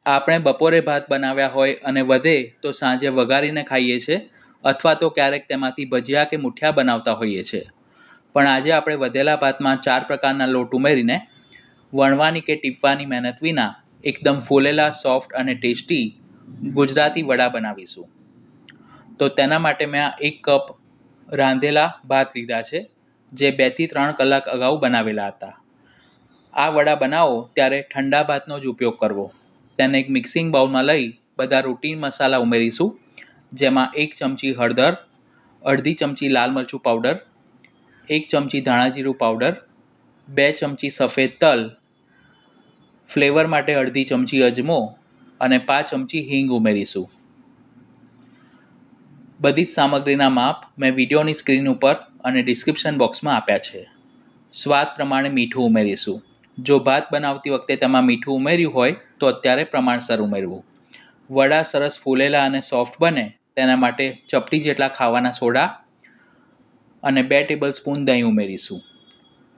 આપણે બપોરે ભાત બનાવ્યા હોય અને વધે તો સાંજે વઘારીને ખાઈએ છીએ અથવા તો ક્યારેક તેમાંથી ભજીયા કે મુઠિયા બનાવતા હોઈએ છીએ. પણ આજે આપણે વધેલા ભાતમાં 4 પ્રકારના લોટ ઉમેરીને વણવાની કે ટીપવાની મહેનત વિના એકદમ ફૂલેલા, સોફ્ટ અને ટેસ્ટી ગુજરાતી વડા બનાવીશું. તો તેના માટે મેં 1 કપ રાંધેલા ભાત લીધા છે, જે 2 થી 3 કલાક અગાઉ બનાવેલા હતા. આ વડા બનાવો ત્યારે ઠંડા ભાતનો જ ઉપયોગ કરવો. તેને એક મિક્સિંગ બાઉલમાં લઈ બધા રૂટીન મસાલા ઉમેરીશું, જેમાં 1 ચમચી હળદર, અડધી ચમચી લાલ મરચું પાવડર, 1 ચમચી ધાણા જીરું પાવડર, 2 ચમચી સફેદ તલ, ફ્લેવર માટે અડધી ચમચી અજમો અને 5 ચમચી હિંગ ઉમેરીશું. બધી જ સામગ્રીના માપ મેં વિડીયોની સ્ક્રીન ઉપર અને ડિસ્ક્રિપ્શન બોક્સમાં આપ્યા છે. સ્વાદ પ્રમાણે મીઠું ઉમેરીશું. જો ભાત બનાવતી વખતે તેમાં મીઠું ઉમેર્યું હોય તો અત્યારે પ્રમાણસર ઉમેરવું. વડા સરસ ફૂલેલા અને સોફ્ટ બને તેના માટે ચપટી જેટલા ખાવાના સોડા અને 2 ટેબલસ્પૂન દહીં ઉમેરીશું.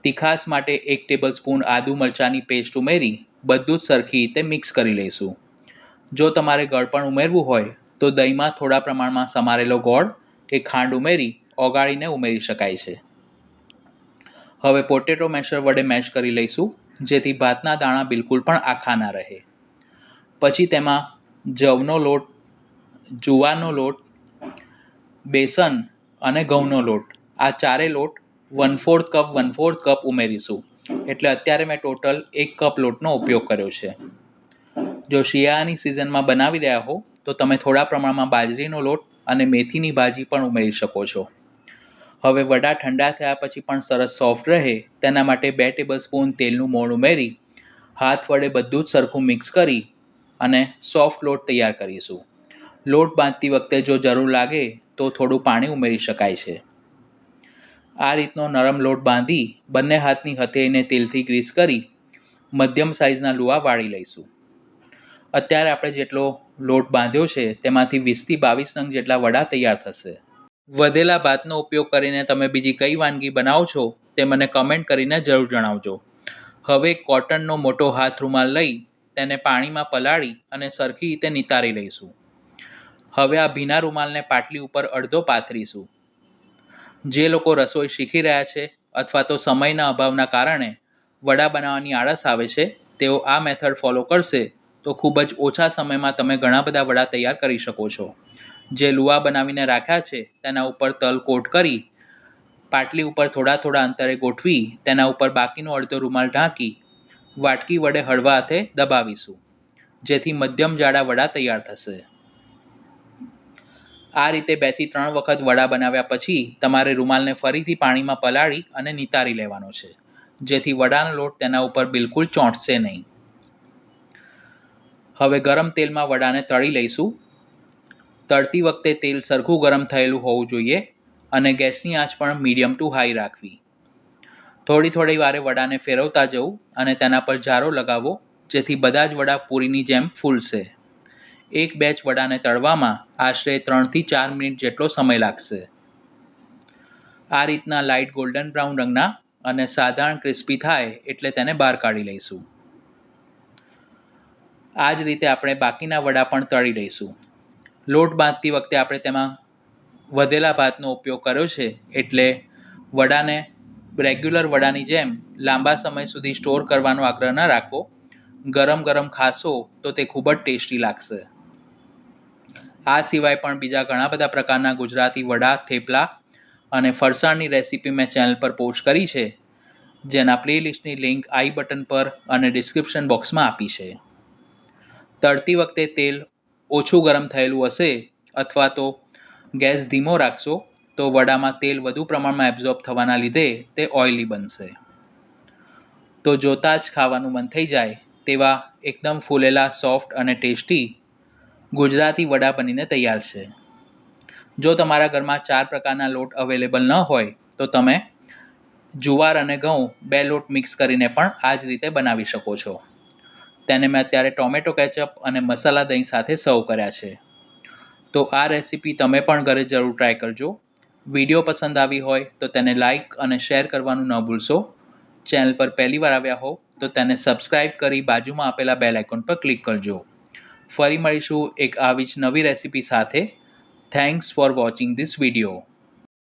તીખાસ માટે 1 ટેબલસ્પૂન આદુ મરચાંની પેસ્ટ ઉમેરી બધું જ સરખી રીતે મિક્સ કરી લઈશું. જો તમારે ગળપણ ઉમેરવું હોય તો દહીંમાં થોડા પ્રમાણમાં સમારેલો ગોળ કે ખાંડ ઉમેરી ઓગાળીને ઉમેરી શકાય છે. હવે પોટેટો મેશર વડે મેશ કરી લઈશું, જેથી ભાતના દાણા બિલકુલ પણ આખા ના રહે. પછી તેમાં જવનો લોટ, જુવારનો લોટ, બેસન અને ઘઉંનો લોટ, આ ચારે લોટ 1/4 કપ 1/4 કપ ઉમેરીશું. એટલે અત્યારે મેં ટોટલ 1 કપ લોટનો ઉપયોગ કર્યો છે. જો શિયાળાની સિઝનમાં બનાવી રહ્યા હો તો તમે થોડા પ્રમાણમાં બાજરીનો લોટ અને મેથીની ભાજી પણ ઉમેરી શકો છો. હવે વડા ઠંડા થયા પછી પણ સરસ સોફ્ટ રહે તેના માટે 2 ટેબલસ્પૂન તેલનું મોણ ઉમેરી હાથ વડે બધું જ સરખું મિક્સ કરી અને સોફ્ટ લોટ તૈયાર કરીશું. લોટ બાંધતી વખતે જો જરૂર લાગે તો થોડું પાણી ઉમેરી શકાય છે. આ રીતનો નરમ લોટ બાંધી બંને હાથની હથેળીને તેલથી ગ્રીસ કરી મધ્યમ સાઇઝના લુવા વાળી લઈશું. અત્યારે આપણે જેટલો લોટ બાંધ્યો છે તેમાંથી 20 થી 22 નંગ જેટલા વડા તૈયાર થશે. વધેલા ભાતનો ઉપયોગ કરીને તમે બીજી કઈ વાનગી બનાવો છો તે મને કમેન્ટ કરીને જરૂર જણાવજો. હવે કોટનનો મોટો હાથ રૂમાલ લઈ તેને પાણીમાં પલાળી અને સરખી રીતે નિતારી લઈશું. હવે આ ભીના રૂમાલને પાટલી ઉપર અડધો પાથરીશું. જે લોકો રસોઈ શીખી રહ્યા છે અથવા તો સમયના અભાવના કારણે વડા બનાવવાની આળસ આવે છે, તેઓ આ મેથડ ફોલો કરશે તો ખૂબ જ ઓછા સમયમાં તમે ઘણા બધા વડા તૈયાર કરી શકો છો. જે લુવા બનાવીને રાખ્યા છે તેના ઉપર તલ કોટ કરી પાટલી ઉપર થોડા થોડા અંતરે ગોઠવી તેના ઉપર બાકીનો અડધો રૂમાલ ઢાંકી વાટકી વડે હળવા હાથે દબાવીશું, જેથી મધ્યમ જાડા વડા તૈયાર થશે. આ રીતે 2 થી 3 વખત વડા બનાવ્યા પછી તમારે રૂમાલને ફરીથી પાણીમાં પલાળી અને નિતારી લેવાનો છે, જેથી વડાનો લોટ તેના ઉપર બિલકુલ ચોંટશે નહીં. હવે ગરમ તેલમાં વડાને તળી લઈશું. તળતી વખતે તેલ સરખું ગરમ થયેલું હોવું જોઈએ અને ગેસની આંચ પણ મીડિયમ ટુ હાઈ રાખવી. થોડી થોડી વારે વડાને ફેરવતા જવું અને તેના પર જારો લગાવવો, જેથી બધા જ વડા પૂરીની જેમ ફૂલશે. એક બેચ વડાને તળવામાં આશરે 3 થી 4 મિનિટ જેટલો સમય લાગશે. આ રીતના લાઇટ ગોલ્ડન બ્રાઉન રંગના અને સાધારણ ક્રિસ્પી થાય એટલે તેને બહાર કાઢી લઈશું. આ જ રીતે આપણે બાકીના વડા પણ તળી લઈશું. લોટ બાંધતી વખતે આપણે તેમાં વધેલા ભાતનો ઉપયોગ કર્યો છે, એટલે વડાને રેગ્યુલર વડાની જેમ લાંબા સમય સુધી સ્ટોર કરવાનો આગ્રહ ન રાખવો. ગરમ ગરમ ખાશો તો તે ખૂબ જ ટેસ્ટી લાગશે. આ સિવાય પણ બીજા ઘણા બધા પ્રકારના ગુજરાતી વડા, થેપલા અને ફરસાણની રેસીપી મેં ચેનલ પર પોસ્ટ કરી છે, જેના પ્લેલિસ્ટની લિંક આઈ બટન પર અને ડિસ્ક્રિપ્શન બોક્સમાં આપી છે. તળતી વખતે તેલ ઓછું ગરમ થયેલું હશે અથવા તો ગેસ ધીમો રાખશો તો વડામાં તેલ વધુ પ્રમાણમાં એબ્ઝોર્બ થવાના લીધે તે ઓઇલી બનશે. તો જોતાં જ ખાવાનું મન થઈ જાય તેવા એકદમ ફૂલેલા, સોફ્ટ અને ટેસ્ટી ગુજરાતી વડા બનીને તૈયાર છે. જો તમારા ઘરમાં 4 પ્રકારના લોટ અવેલેબલ ન હોય તો તમે જુવાર અને ઘઉં 2 લોટ મિક્સ કરીને પણ આ જ રીતે બનાવી શકો છો. તેને મેં અત્યારે ટોમેટો કેચઅપ અને મસાલા દહીં સાથે સર્વ કર્યા છે. તો આ રેસીપી તમે પણ ઘરે જરૂર ટ્રાય કરજો. વિડીયો પસંદ આવી હોય તો તેને લાઇક અને શેર કરવાનું ન ભૂલશો. ચેનલ પર પહેલી વાર આવ્યા હો તો તેને સબસ્ક્રાઈબ કરી બાજુમાં આપેલા બેલ આઇકોન પર ક્લિક કરજો, ફરી મળીશું એક આવી જ નવી રેસિપી સાથે. Thanks for watching this video.